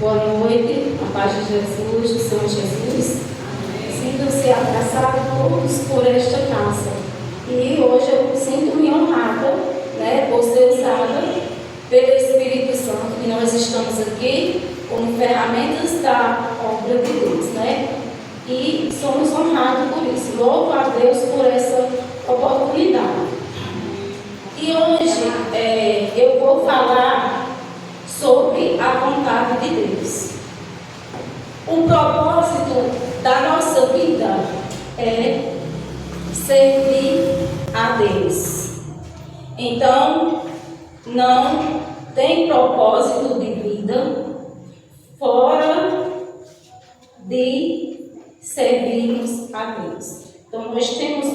Boa noite, a paz de Jesus, do Senhor Jesus. Sinto-se abraçados todos por esta casa. E hoje eu sinto-me honrada, por ser usada pelo Espírito Santo, que nós estamos aqui como ferramentas da obra de Deus, E somos honrados por isso. Louvo a Deus por essa oportunidade. E hoje eu vou falar sobre a vontade de Deus. O propósito da nossa vida é servir a Deus. Então, não tem propósito de vida fora de servirmos a Deus. Então, nós temos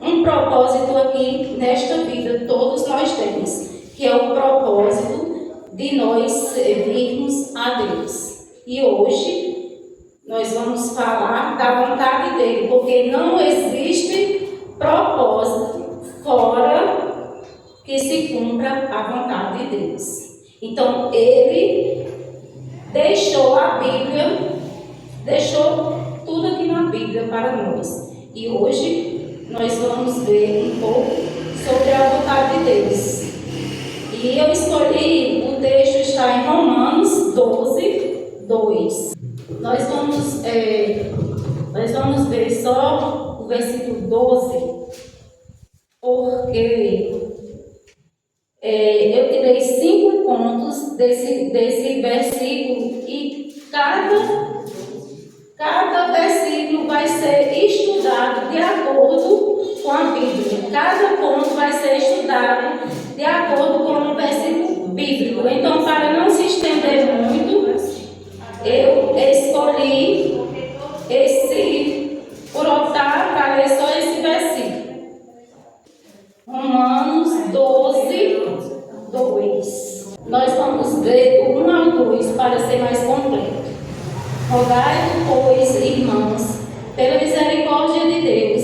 um propósito aqui nesta vida, todos nós temos, que é o propósito de nós servirmos a Deus. E hoje nós vamos falar da vontade dele, porque não existe propósito fora que se cumpra a vontade de Deus. Então ele deixou a Bíblia, deixou tudo aqui na Bíblia para nós. E hoje nós vamos ver um pouco sobre a vontade de Deus. E eu escolhi, o texto está em Romanos 12, 2. Nós vamos ver só o versículo 12, porque eu tirei 5 pontos desse versículo e cada versículo vai ser estudado de acordo com a Bíblia. Cada ponto vai ser estudado de acordo com o versículo bíblico. Então, para não se estender muito, eu escolhi por optar para ler só esse versículo. Romanos 12, 2. Nós vamos ver do 1 ao 2 para ser mais completo. Rogai-vos, pois, irmãos, pela misericórdia de Deus,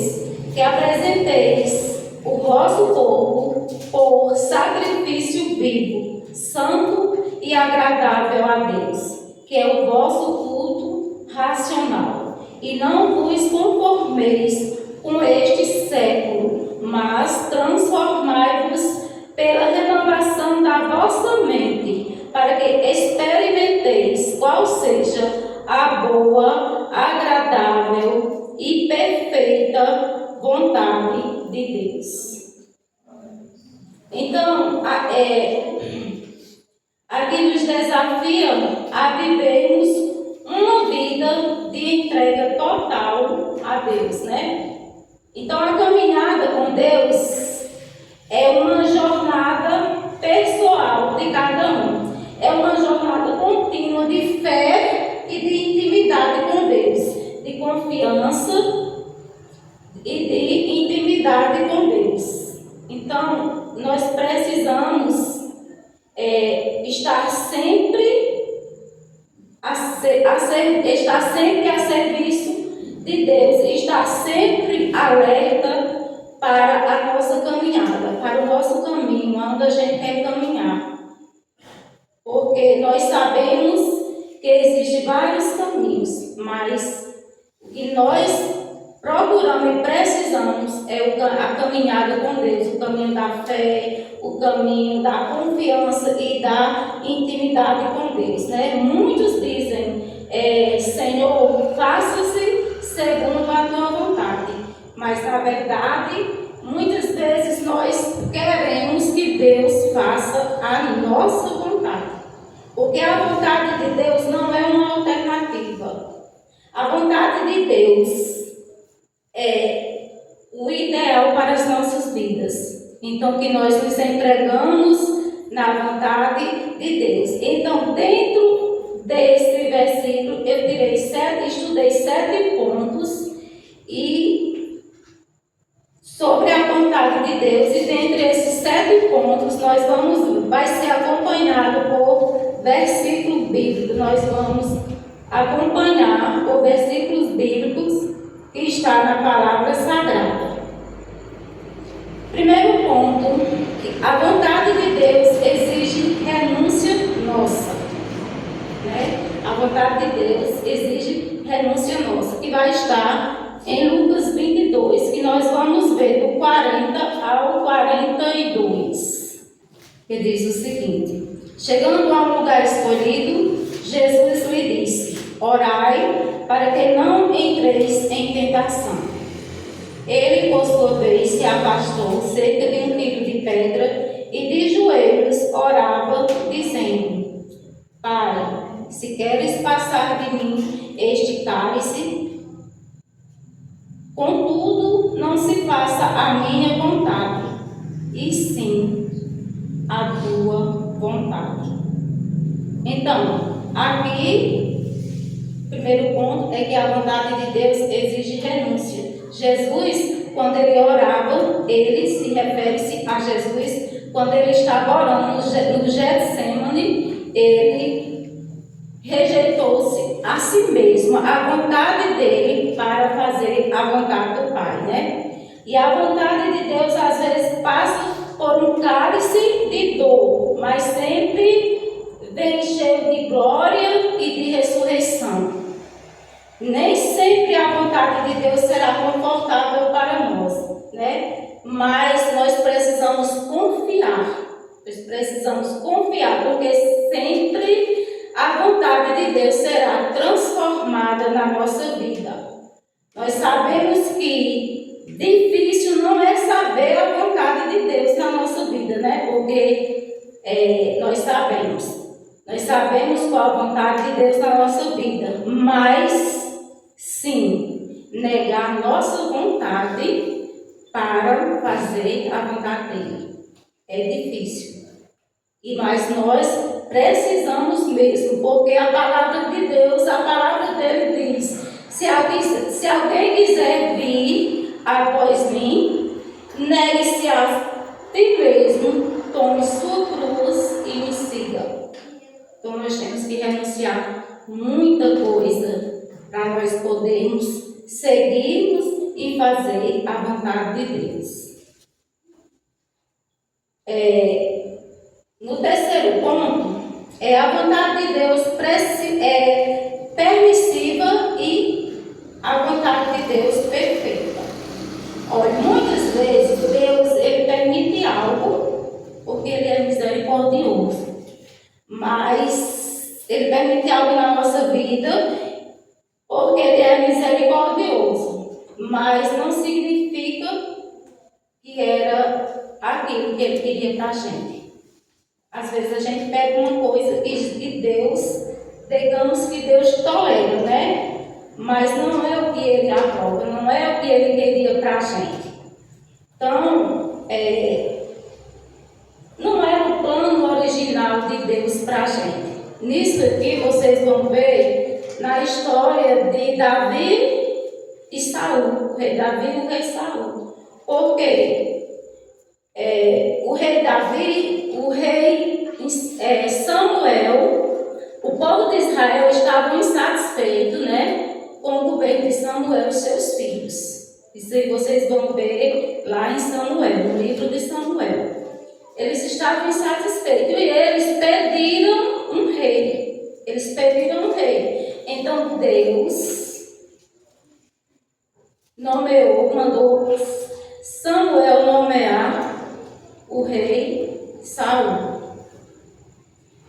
que apresenteis o vosso corpo por sacrifício vivo, santo e agradável a Deus, que é o vosso culto racional. E não vos conformeis com este século, mas transformai-vos pela renovação da vossa mente, para que experimenteis qual seja a boa, agradável e perfeita vontade de Deus. Então, aqui nos desafia a vivermos uma vida de entrega total a Deus, Então, a caminhada com Deus é uma jornada pessoal de cada um. É uma jornada contínua de fé e de intimidade com Deus, de confiança e de intimidade com Deus. Então, nós precisamos estar sempre a serviço de Deus, estar sempre alerta para a nossa caminhada, para o nosso caminho, onde a gente quer caminhar. Porque nós sabemos que existem vários caminhos, mas o que nós procuramos e precisamos é a caminhada com Deus, o caminho da fé, o caminho da confiança e da intimidade com Deus, Muitos dizem, Senhor, faça-se segundo a tua vontade, mas na verdade, muitas vezes nós queremos que Deus faça a nossa vontade, porque a vontade de Deus não é uma alternativa. A vontade de Deus é o ideal para as nossas vidas. Então, que nós nos entregamos na vontade de Deus. Então, dentro desse versículo, eu estudei 7 pontos sobre a vontade de Deus. E dentre esses 7 pontos, vai ser acompanhado por versículos bíblicos. Nós vamos acompanhar por versículos bíblicos que está na palavra sagrada. Primeiro ponto, a vontade de Deus exige renúncia nossa. A a vontade de Deus exige renúncia nossa, que vai estar em Lucas 22, que nós vamos ver do 40 ao 42, que diz o seguinte: chegando a um lugar escolhido, Jesus lhe disse: orai para que não entreis em tentação. Ele, por sua vez, se afastou cerca de 1 quilo de pedra e de joelhos orava, dizendo: Pai, se queres passar de mim este cálice, contudo não se faça a minha vontade, e sim a tua vontade. Então, aqui, o primeiro ponto é que a vontade de Deus exige renúncia. Jesus, quando ele orava, ele se refere-se a Jesus, quando ele estava orando no Getsemane, ele rejeitou-se a si mesmo, a vontade dele, para fazer a vontade do Pai, né? E a vontade de Deus às vezes passa por um cálice de dor, mas sempre vem cheio de glória e de ressurreição. Nem sempre a vontade de Deus será confortável para nós, né? Mas nós precisamos confiar. Porque sempre a vontade de Deus será transformada na nossa vida. Nós sabemos que difícil não é saber a vontade de Deus na nossa vida, né? Porque nós sabemos qual a vontade de Deus na nossa vida, mas sim, negar nossa vontade para fazer a vontade dele é difícil. Mas nós precisamos mesmo, porque a palavra de Deus, a palavra dele diz: se alguém quiser vir após mim, negue-se a si mesmo, tome sua cruz e me siga. Então nós temos que renunciar muita coisa para nós podermos seguirmos e fazer a vontade de Deus. No terceiro ponto, é a vontade de Deus permissiva e a vontade de Deus perfeita. Olha, muitas vezes Deus ele permite algo porque ele é misericordioso, mas ele permite algo na nossa vida porque ele é misericordioso, mas não significa que era aquilo que ele queria para a gente. Às vezes a gente pega uma coisa e Deus, digamos que Deus tolera, né? Mas não é o que ele aprova, não é o que ele queria para a gente. Então, não era o plano original de Deus para a gente. Nisso aqui vocês vão ver na história de Davi e Saul, o rei Davi e o rei Saul. Por quê? O rei Davi, o rei Samuel, o povo de Israel estavam insatisfeitos, né, com o governo de Samuel e seus filhos. Isso aí vocês vão ver lá em Samuel, no livro de Samuel. Eles estavam insatisfeitos e eles pediram um rei. Então Deus mandou Samuel nomear o rei Saul.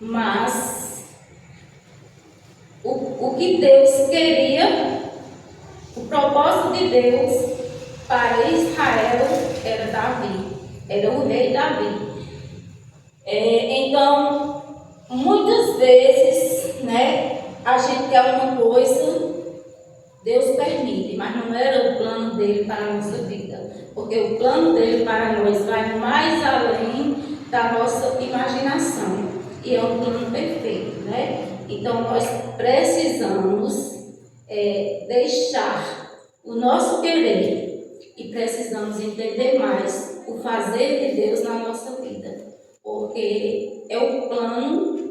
Mas o que Deus queria, o propósito de Deus para Israel era Davi, era o rei Davi. Então, muitas vezes, né, a gente quer uma coisa, Deus permite, mas não era o plano dele para a nossa vida, porque o plano dele para nós vai mais além da nossa imaginação, e é um plano perfeito, né? Então nós precisamos deixar o nosso querer e precisamos entender mais o fazer de Deus na nossa vida, porque é o plano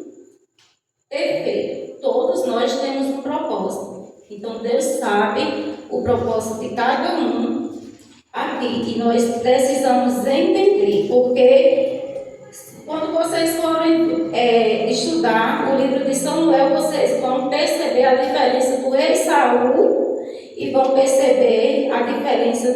perfeito. Todos nós temos um propósito. Então Deus sabe o propósito de cada um aqui, e nós precisamos entender, porque quando vocês forem estudar o livro de Samuel, vocês vão perceber a diferença do rei Saul e vão perceber a diferença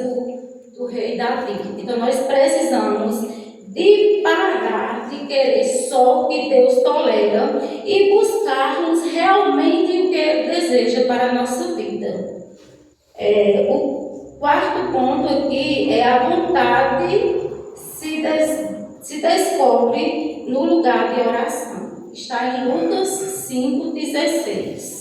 do rei Davi. Então nós precisamos de parar de querer só o que Deus tolera e buscarmos realmente o que Ele deseja para a nossa vida. O quarto ponto aqui é a vontade se descobre no lugar de oração. Está em Lucas 5,16.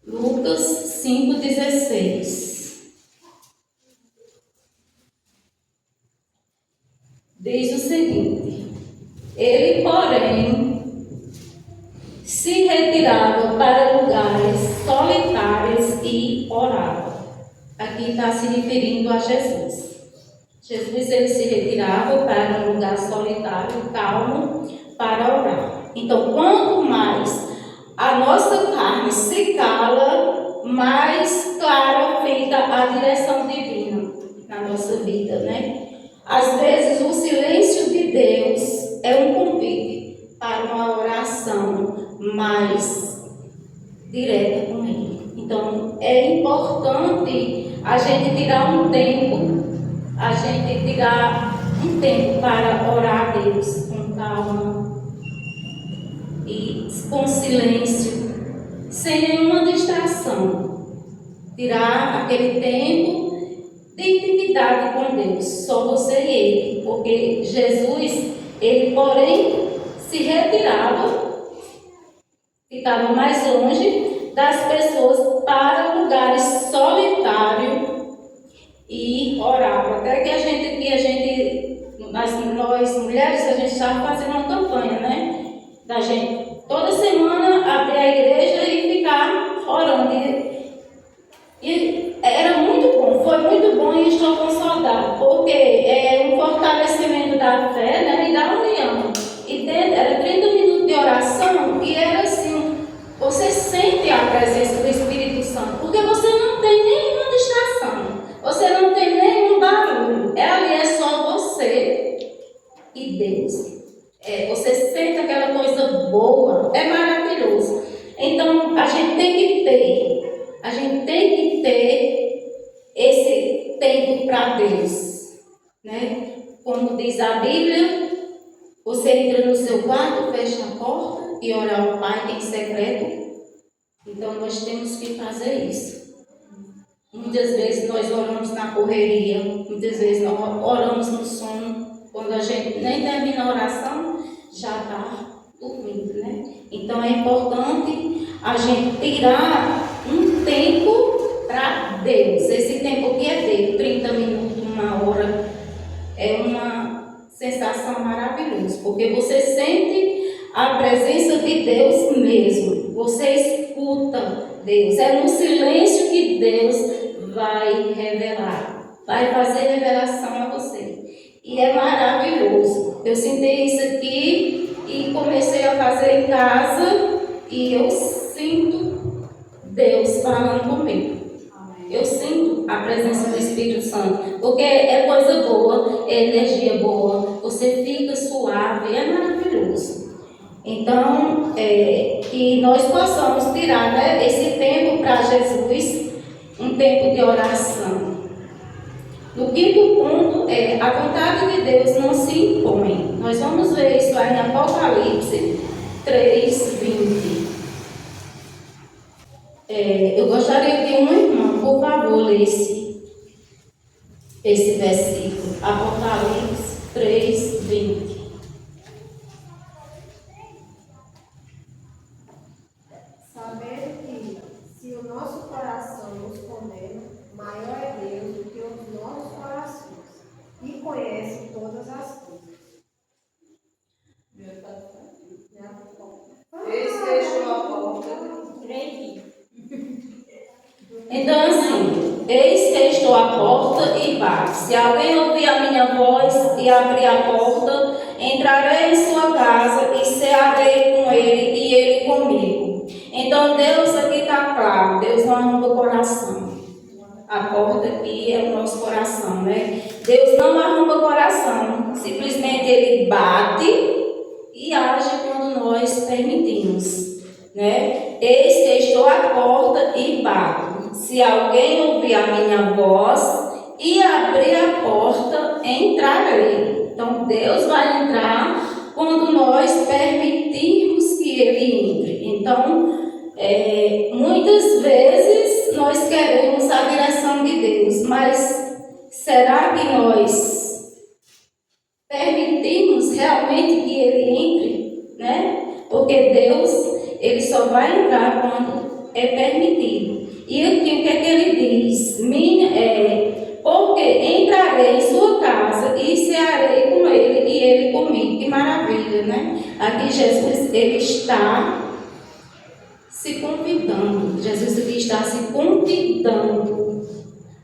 Lucas 5,16. Diz o seguinte: ele, porém, se retirava para lugares solitários e orava. Aqui está se referindo a Jesus. Jesus, ele se retirava para um lugar solitário, calmo, para orar. Então, quanto mais a nossa carne se cala, mais clara fica a direção divina na nossa vida, né? Às vezes o silêncio de Deus é um convite para uma oração mais direta com Ele. Então é importante a gente tirar um tempo para orar a Deus com calma e com silêncio, sem nenhuma distração. Tirar aquele tempo de intimidade com Deus, só você e Ele, porque Jesus, Ele porém se retirava, ficava mais longe das pessoas para lugares solitários e orava. Até que nós mulheres, a gente estava fazendo uma campanha, né? Da gente toda semana abrir a igreja e ficar orando. E era muito bom, foi muito bom e estou com saudade, porque é um fortalecimento da fé, né, e da união. E era 30 minutos de oração e era assim, você sente a presença do Espírito Santo, porque você não tem nenhuma distração, você não tem nenhum barulho, ali é só você e Deus. Você sente aquela coisa boa, é maravilhoso. Então a gente tem que ter esse tempo para Deus, né? Como diz a Bíblia, você entra no seu quarto, fecha a porta e ora ao Pai em secreto. Então nós temos que fazer isso. Muitas vezes nós oramos na correria, muitas vezes nós oramos no sono. Quando a gente nem termina a oração, já está dormindo, né? Então é importante a gente tirar um tempo para Deus. Esse tempo que é dele, 30 minutos, 1 hora, é uma sensação maravilhosa, porque você sente a presença de Deus mesmo. Você escuta Deus. É no silêncio que Deus vai revelar, vai fazer revelação a você. E é maravilhoso. Eu senti isso aqui e comecei a fazer em casa e eu sinto Deus falando comigo. Eu sinto a presença do Espírito Santo, porque é coisa boa, é energia boa, você fica suave, é maravilhoso. Então, que nós possamos tirar, né, esse tempo para Jesus, um tempo de oração. No quinto ponto a vontade de Deus não se impõe. Nós vamos ver isso aí em Apocalipse 3:20. Eu gostaria que um irmão, por favor, lesse esse versículo. Apocalipse 3:20. Saber que, se o nosso coração nos condena, maior é Deus do que os nossos corações, e conhece todas as coisas. Esse fechou a porta. Então, assim, eis que estou à porta e bato. Se alguém ouvir a minha voz e abrir a porta, entrarei em sua casa e cearei com ele e ele comigo. Então, Deus aqui está claro, Deus não arruma o coração. A porta aqui é o nosso coração, né? Deus não arruma o coração, simplesmente Ele ele bate e age quando nós permitimos, né? Eis que estou à porta e bato. Se alguém ouvir a minha voz e abrir a porta, entrarei. Então, Deus vai entrar quando nós permitirmos que Ele entre. Então, muitas vezes nós queremos a direção de Deus, mas será que nós permitimos realmente que Ele entre, né? Porque Deus, Ele só vai entrar quando é permitido. E aqui o que é que Ele diz? Porque entrarei em sua casa e cearei com Ele e Ele comigo. Que maravilha, né? Aqui Jesus, Ele está se convidando. Jesus aqui está se convidando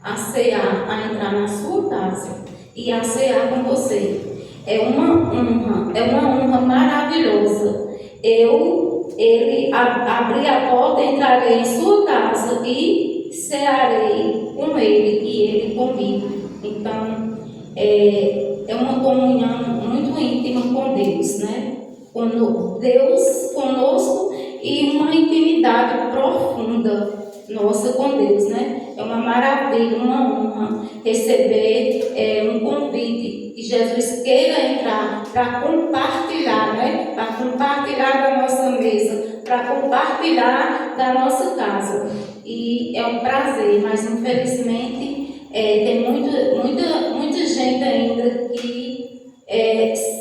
a cear, a entrar na sua casa e a cear com você. É uma honra maravilhosa. Ele abrir a porta, entrarei em sua casa e cearei com Ele e Ele comigo. Então, é uma comunhão muito íntima com Deus, né? Com Deus conosco e uma intimidade profunda nossa com Deus, né? É uma maravilha, uma honra receber um convite que Jesus queira entrar para compartilhar, né? Para compartilhar da nossa mesa, para compartilhar da nossa casa. E é um prazer, mas infelizmente tem muita gente ainda que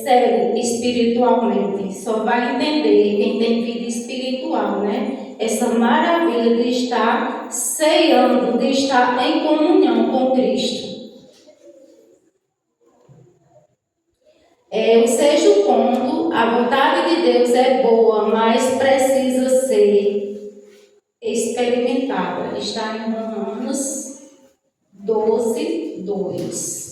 segue espiritualmente. Só vai entender quem tem vida espiritual, né? Essa maravilha de estar ceando, de estar em comunhão com Cristo. O sexto ponto, a vontade de Deus é boa, mas precisa ser experimentada. Está em Romanos 12, 2.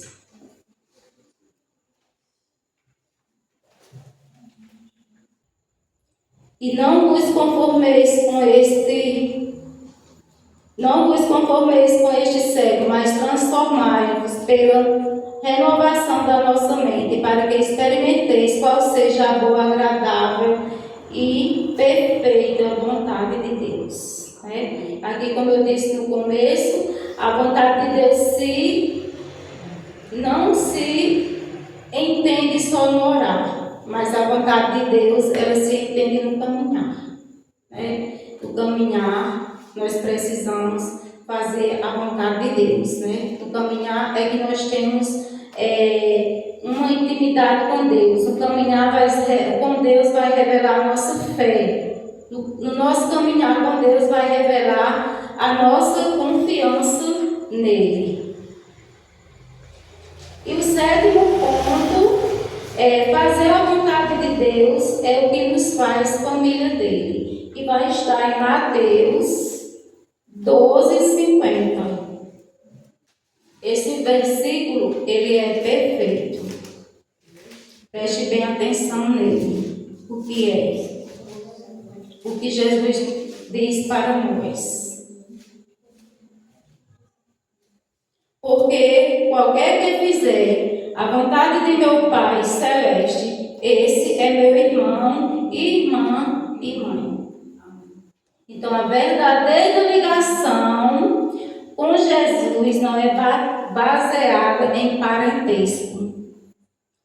E não vos conformeis com este século, mas transformai-vos pela renovação da nossa mente, para que experimenteis qual seja a boa, agradável e perfeita vontade de Deus. Né? Aqui, como eu disse no começo, a vontade de Deus não se entende só no orar, mas a vontade de Deus, ela se entende no caminhar. Né? No caminhar, nós precisamos fazer a vontade de Deus. Né? No caminhar é que nós temos uma intimidade com Deus. O caminhar com Deus vai revelar a nossa fé. No nosso caminhar com Deus vai revelar a nossa confiança nele. E o sétimo ponto é fazer a vontade de Deus é o que nos faz família dele. E vai estar em Mateus 12:50. Esse versículo, ele é perfeito. Preste bem atenção nele. O que é? O que Jesus diz para nós. Porque qualquer que fizer a vontade de meu Pai Celeste, esse é meu irmão, irmã e mãe. Então, a verdadeira ligação com Jesus não é baseada em parentesco.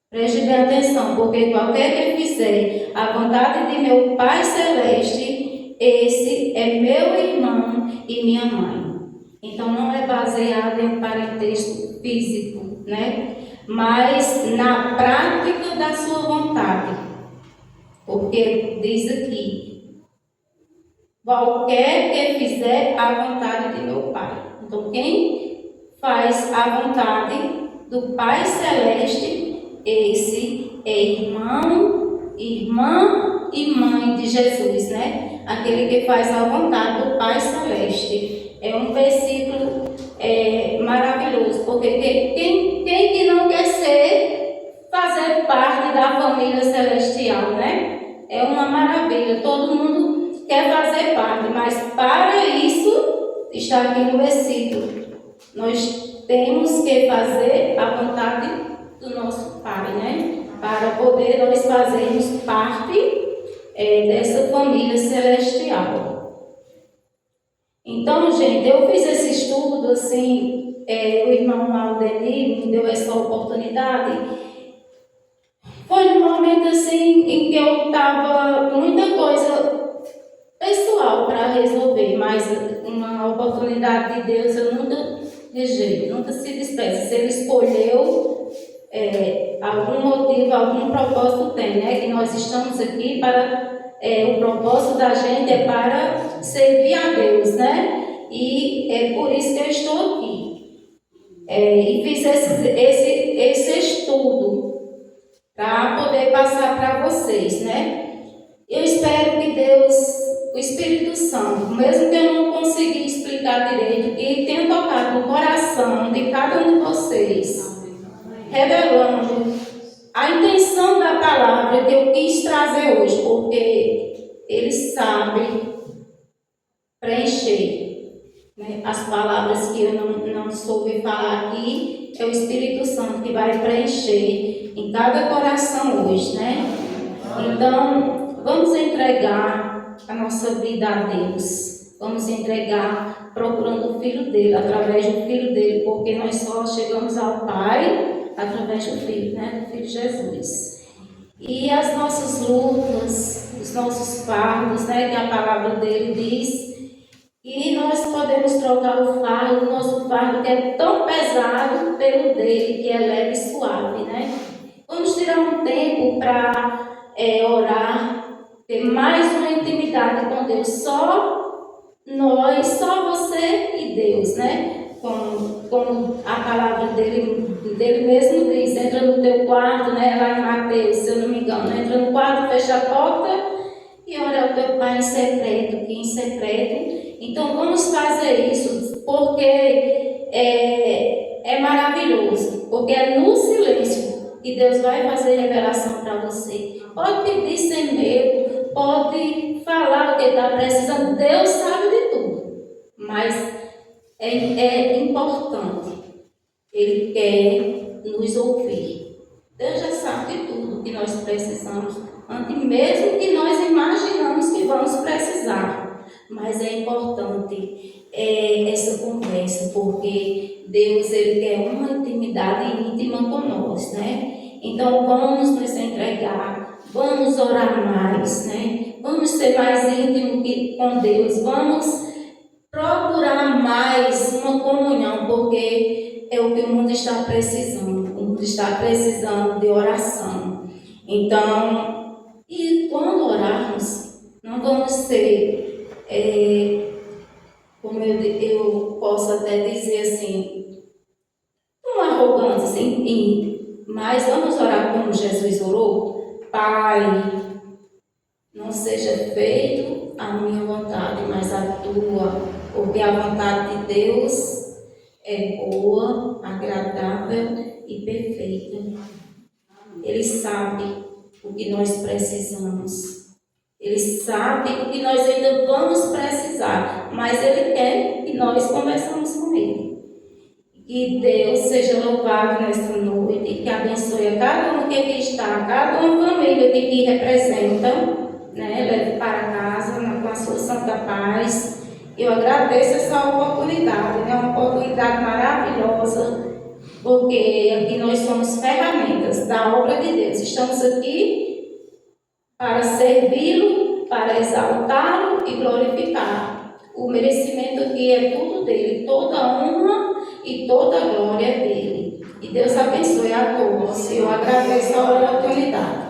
Preste bem atenção, porque qualquer que fizer a vontade de meu Pai Celeste, esse é meu irmão e minha mãe. Então, não é baseado em parentesco físico, né? Mas na prática da sua vontade. Porque diz aqui, qualquer que fizer a vontade de meu Pai. Então, quem faz a vontade do Pai Celeste, esse é irmão, irmã e mãe de Jesus, né? Aquele que faz a vontade do Pai Celeste. É um versículo maravilhoso, porque quem que não quer fazer parte da família celestial, né? É uma maravilha, todo mundo quer fazer parte, mas para isso, está aqui no versículo, nós temos que fazer a vontade do nosso Pai, né? para poder nós fazermos parte dessa família celestial. Então, gente, eu fiz esse estudo, assim, o irmão Aldemir me deu essa oportunidade. Foi num momento, assim, em que eu estava com muita coisa pessoal para resolver, mas uma oportunidade de Deus eu nunca rejeito, nunca se despeça. Se Ele escolheu, algum motivo, algum propósito tem, né? Que nós estamos aqui para, o propósito da gente é para servir a Deus, né? E é por isso que eu estou aqui. E fiz esse estudo para poder passar para vocês, né? Eu espero que Deus, o Espírito Santo, mesmo que eu não consegui explicar direito, que tenha tocado no coração de cada um de vocês, revelando a intenção da palavra que eu quis trazer hoje, porque Ele sabe preencher, né, as palavras que eu não soube falar aqui. É o Espírito Santo que vai preencher em cada coração hoje, né? Então, vamos entregar a nossa vida a Deus. Vamos entregar procurando o Filho dele, através do Filho dele, porque nós só chegamos ao Pai através do Filho, né? Do Filho Jesus. E as nossas lutas, os nossos fardos, né? Que a palavra dele diz. E nós podemos trocar o fardo, o nosso fardo que é tão pesado, pelo dele, que é leve e suave, né? Vamos tirar um tempo para orar, ter mais uma intimidade com Deus, só nós, só você e Deus, né? Como a palavra dele mesmo diz, entra no teu quarto, né? Lá em Mateus, se eu não me engano, entra no quarto, fecha a porta e ora ao teu Pai em secreto, que em secreto. Então vamos fazer isso, porque é maravilhoso, porque é no silêncio que Deus vai fazer revelação para você. Pode pedir sem medo, pode falar o que está precisando, Deus sabe de tudo, mas é importante, Ele quer nos ouvir. Deus já sabe de tudo que nós precisamos, antes mesmo que nós imaginamos que vamos precisar. Mas é importante essa conversa, porque Deus, Ele quer uma intimidade íntima com nós, né? Então vamos nos entregar, vamos orar mais, né? Vamos ser mais íntimos com Deus, vamos procurar mais uma comunhão, porque é o que o mundo está precisando. O mundo está precisando de oração. Então, e quando orarmos, não vamos ser como eu posso até dizer assim, uma arrogância assim, mas vamos orar como Jesus orou. Pai, não seja feito a minha vontade, mas a tua, porque a vontade de Deus é boa, agradável e perfeita. Ele sabe o que nós precisamos. Ele sabe o que nós ainda vamos precisar, mas Ele quer que nós conversamos com Ele. Que Deus seja louvado nesta noite e que abençoe a cada um que aqui está, cada uma família que aqui representa, né? Leve para casa com a sua santa paz. Eu agradeço essa oportunidade, é uma oportunidade maravilhosa, porque aqui nós somos ferramentas da obra de Deus. Estamos aqui para servi-lo, para exaltá-lo e glorificar. O merecimento aqui é tudo dele, toda a honra e toda a glória é dele. E Deus abençoe a todos. Eu agradeço a oportunidade.